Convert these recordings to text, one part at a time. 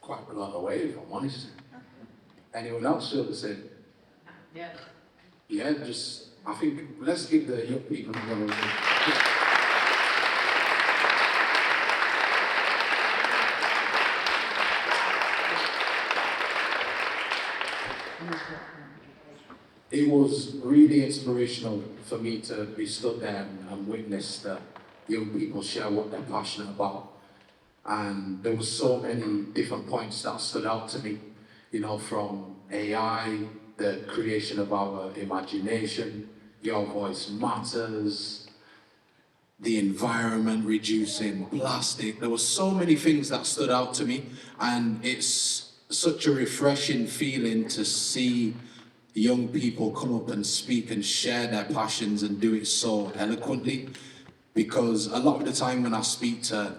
quite blown away, if I'm honest. Anyone else feel the same? Yeah. Yeah, just, I think, let's give the young people another one. It was really inspirational for me to be stood there and witness that young people share what they're passionate about. And there were so many different points that stood out to me, you know, from AI, the creation of our imagination, your voice matters, the environment, reducing plastic. There were so many things that stood out to me, and it's such a refreshing feeling to see young people come up and speak and share their passions and do it so eloquently, because a lot of the time when I speak to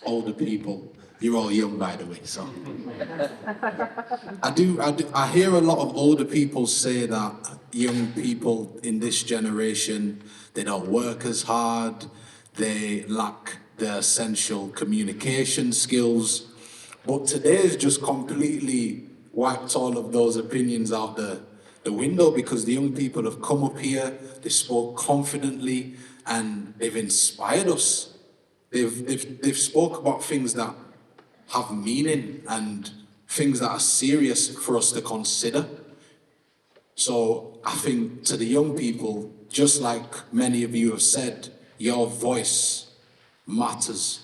older people, you're all young by the way, so I hear a lot of older people say that young people in this generation, they don't work as hard, they lack the essential communication skills, but today's just completely wiped all of those opinions out the window, because the young people have come up here, they spoke confidently, and they've inspired us. They've spoke about things that have meaning and things that are serious for us to consider. So I think to the young people, just like many of you have said, your voice matters.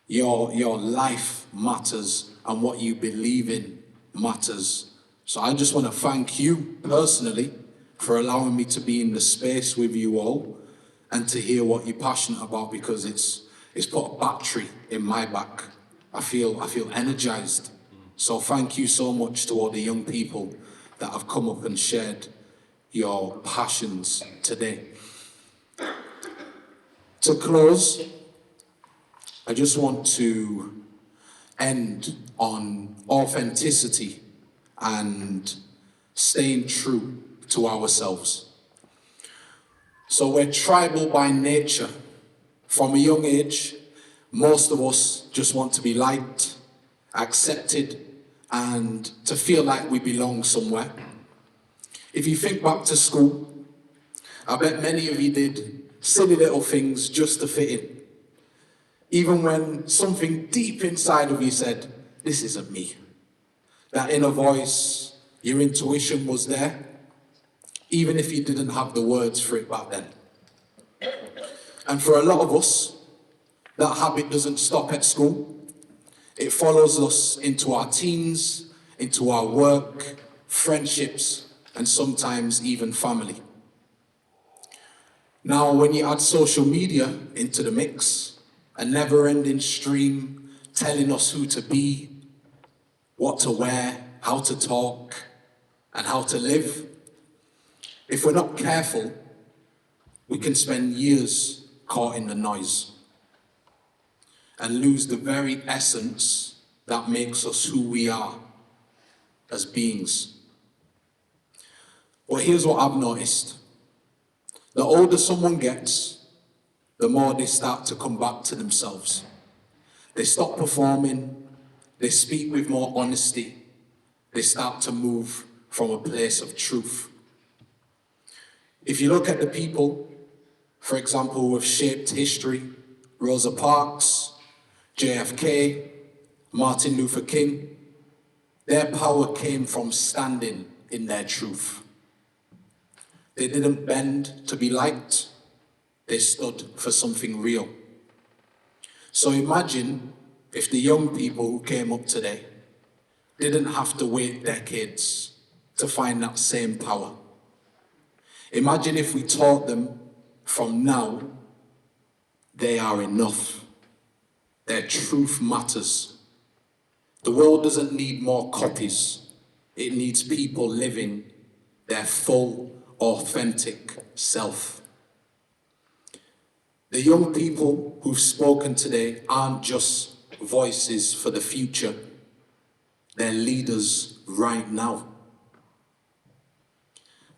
Your life matters, and what you believe in matters. So I just want to thank you personally for allowing me to be in the space with you all and to hear what you're passionate about, because it's put a battery in my back. I feel energized. So thank you so much to all the young people that have come up and shared your passions today. To close, I just want to end on authenticity and staying true to ourselves. So we're tribal by nature. From a young age, most of us just want to be liked, accepted, and to feel like we belong somewhere. If you think back to school, I bet many of you did silly little things just to fit in. Even when something deep inside of you said, this isn't me. That inner voice, your intuition was there, even if you didn't have the words for it back then. And for a lot of us, that habit doesn't stop at school. It follows us into our teens, into our work, friendships, and sometimes even family. Now, when you add social media into the mix, a never-ending stream telling us who to be, what to wear, how to talk, and how to live, if we're not careful, we can spend years caught in the noise and lose the very essence that makes us who we are as beings. But here's what I've noticed. The older someone gets, the more they start to come back to themselves. They stop performing, they speak with more honesty, they start to move from a place of truth. If you look at the people, for example, who have shaped history, Rosa Parks, JFK, Martin Luther King, their power came from standing in their truth. They didn't bend to be liked, they stood for something real. So imagine if the young people who came up today didn't have to wait decades to find that same power. Imagine if we taught them from now, they are enough. Their truth matters. The world doesn't need more copies. It needs people living their full, authentic self. The young people who've spoken today aren't just voices for the future. They're leaders right now.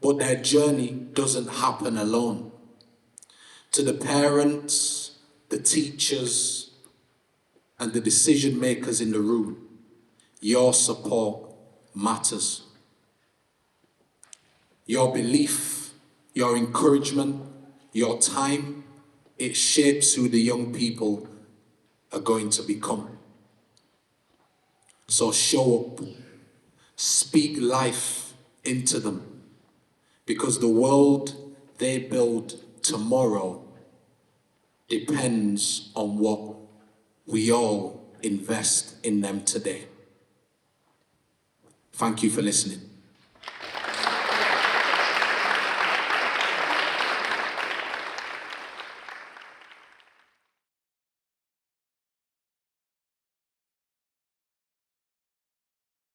But their journey doesn't happen alone. To the parents, the teachers, and the decision makers in the room, Your support matters. Your belief, your encouragement, your time, it shapes who the young people are going to become. So show up, speak life into them, because the world they build tomorrow depends on what we all invest in them today. Thank you for listening.